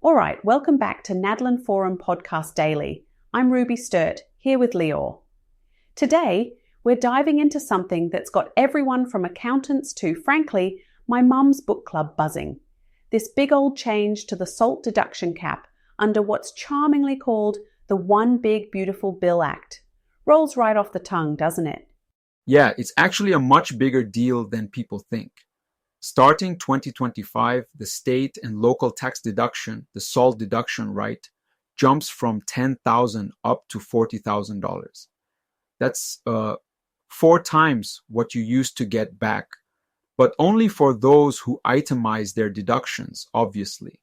All right, welcome back to Nadlin Forum Podcast Daily. I'm Ruby Sturt, here with Lior. Today, we're diving into something that's got everyone from accountants to, frankly, my mum's book club buzzing. This big old change to the SALT deduction cap under what's charmingly called the One Big Beautiful Bill Act. Rolls right off the tongue, doesn't it? Yeah, it's actually a much bigger deal than people think. Starting 2025, the state and local tax deduction, the SALT deduction right, jumps from $10,000 up to $40,000. That's 4 times what you used to get back, but only for those who itemize their deductions, obviously.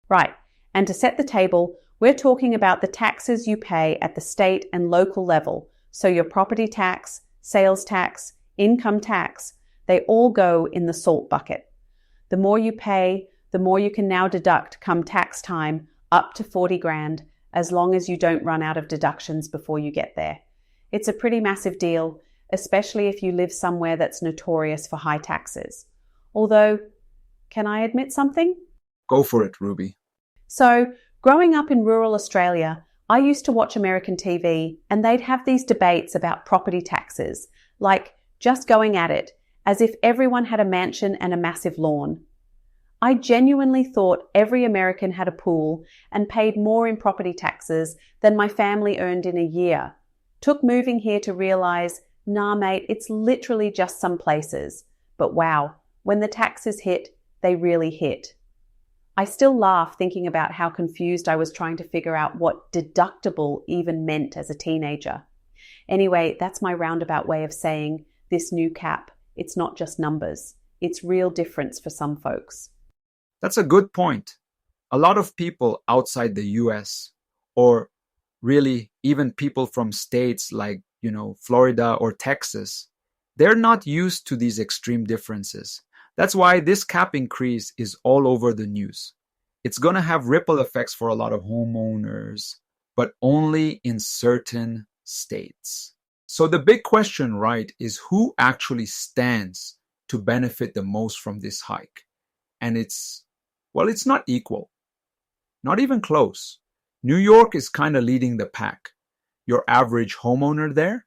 Right, and to set the table, we're talking about the taxes you pay at the state and local level, so your property tax, sales tax, income tax, they all go in the SALT bucket. The more you pay, the more you can now deduct come tax time, up to 40 grand, as long as you don't run out of deductions before you get there. It's a pretty massive deal, especially if you live somewhere that's notorious for high taxes. Although, can I admit something? Go for it, Ruby. So, growing up in rural Australia, I used to watch American TV and they'd have these debates about property taxes, like just going at it, as if everyone had a mansion and a massive lawn. I genuinely thought every American had a pool and paid more in property taxes than my family earned in a year. Took moving here to realize, nah mate, it's literally just some places. But wow, when the taxes hit, they really hit. I still laugh thinking about how confused I was trying to figure out what deductible even meant as a teenager. Anyway, that's my roundabout way of saying this new cap. It's not just numbers. It's real difference for some folks. That's a good point. A lot of people outside the US, or really even people from states like, Florida or Texas, they're not used to these extreme differences. That's why this cap increase is all over the news. It's going to have ripple effects for a lot of homeowners, but only in certain states. So the big question, right, is who actually stands to benefit the most from this hike? And it's not equal. Not even close. New York is kind of leading the pack. Your average homeowner there,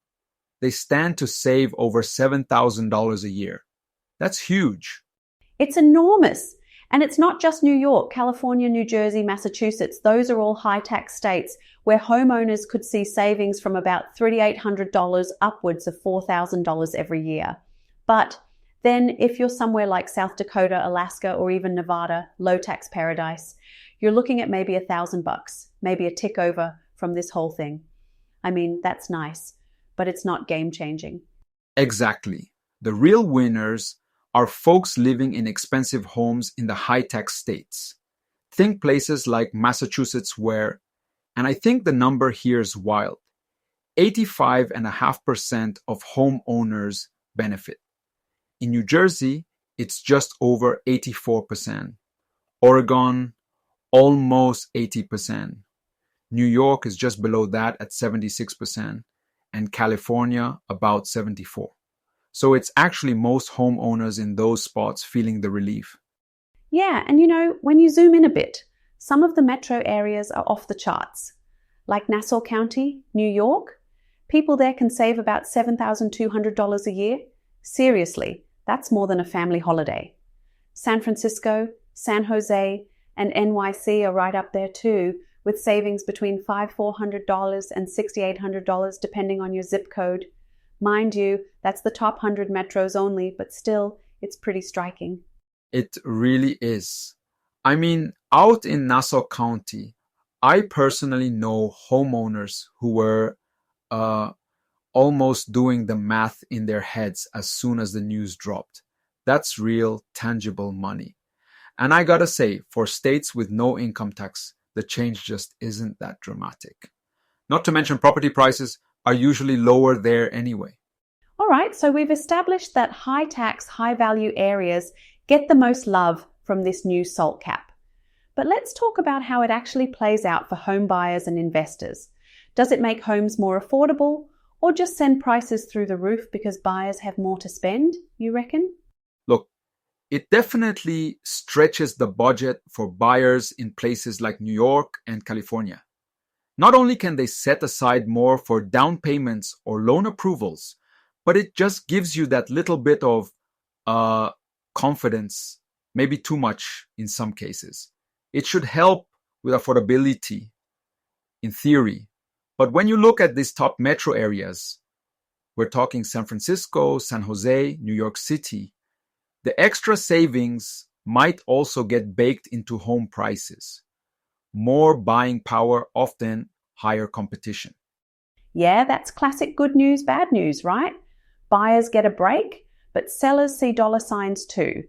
they stand to save over $7,000 a year. That's huge. It's enormous. And it's not just New York, California, New Jersey, Massachusetts. Those are all high tax states where homeowners could see savings from about $3,800 upwards of $4,000 every year. But then if you're somewhere like South Dakota, Alaska, or even Nevada, low tax paradise, you're looking at maybe $1,000, maybe a tick over from this whole thing. I mean, that's nice, but it's not game changing. Exactly. The real winners are folks living in expensive homes in the high-tax states. Think places like Massachusetts where, and I think the number here is wild, 85.5% of homeowners benefit. In New Jersey, it's just over 84%. Oregon, almost 80%. New York is just below that at 76%, and California about 74%. So it's actually most homeowners in those spots feeling the relief. Yeah, and when you zoom in a bit, some of the metro areas are off the charts. Like Nassau County, New York, people there can save about $7,200 a year. Seriously, that's more than a family holiday. San Francisco, San Jose, and NYC are right up there too, with savings between $5,400 and $6,800 depending on your zip code. Mind you, that's the top 100 metros only, but still, it's pretty striking. It really is. I mean, out in Nassau County, I personally know homeowners who were almost doing the math in their heads as soon as the news dropped. That's real, tangible money. And I gotta say, for states with no income tax, the change just isn't that dramatic. Not to mention property prices are usually lower there anyway. All right, so we've established that high tax, high value areas get the most love from this new SALT cap. But let's talk about how it actually plays out for home buyers and investors. Does it make homes more affordable or just send prices through the roof because buyers have more to spend, you reckon? Look, it definitely stretches the budget for buyers in places like New York and California. Not only can they set aside more for down payments or loan approvals, but it just gives you that little bit of confidence, maybe too much in some cases. It should help with affordability in theory. But when you look at these top metro areas, we're talking San Francisco, San Jose, New York City, the extra savings might also get baked into home prices. More buying power, often higher competition. Yeah, that's classic good news, bad news, right? Buyers get a break, but sellers see dollar signs too.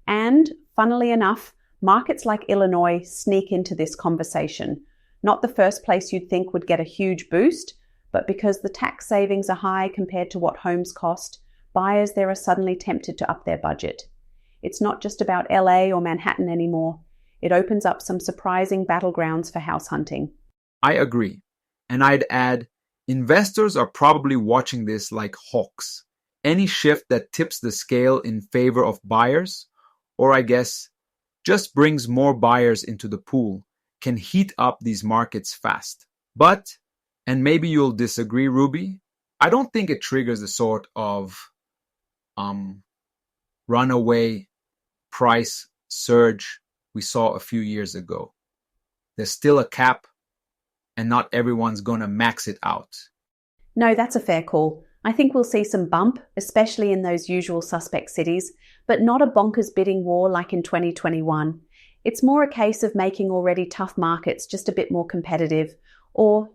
And, funnily enough, markets like Illinois sneak into this conversation. Not the first place you'd think would get a huge boost, but because the tax savings are high compared to what homes cost, buyers there are suddenly tempted to up their budget. It's not just about LA or Manhattan anymore. It opens up some surprising battlegrounds for house hunting. I agree. And I'd add, investors are probably watching this like hawks. Any shift that tips the scale in favor of buyers, or I guess just brings more buyers into the pool, can heat up these markets fast. But, and maybe you'll disagree, Ruby, I don't think it triggers the sort of runaway price surge we saw a few years ago. There's still a cap, and not everyone's gonna max it out. No, that's a fair call. I think we'll see some bump, especially in those usual suspect cities, but not a bonkers bidding war like in 2021. It's more a case of making already tough markets just a bit more competitive, or,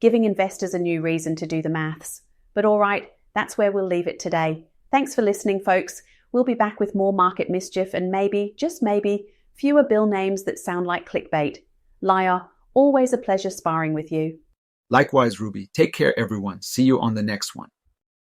giving investors a new reason to do the maths. But all right, that's where we'll leave it today. Thanks for listening, folks. We'll be back with more market mischief and maybe, just maybe, fewer bill names that sound like clickbait. Liar, always a pleasure sparring with you. Likewise, Ruby. Take care, everyone. See you on the next one.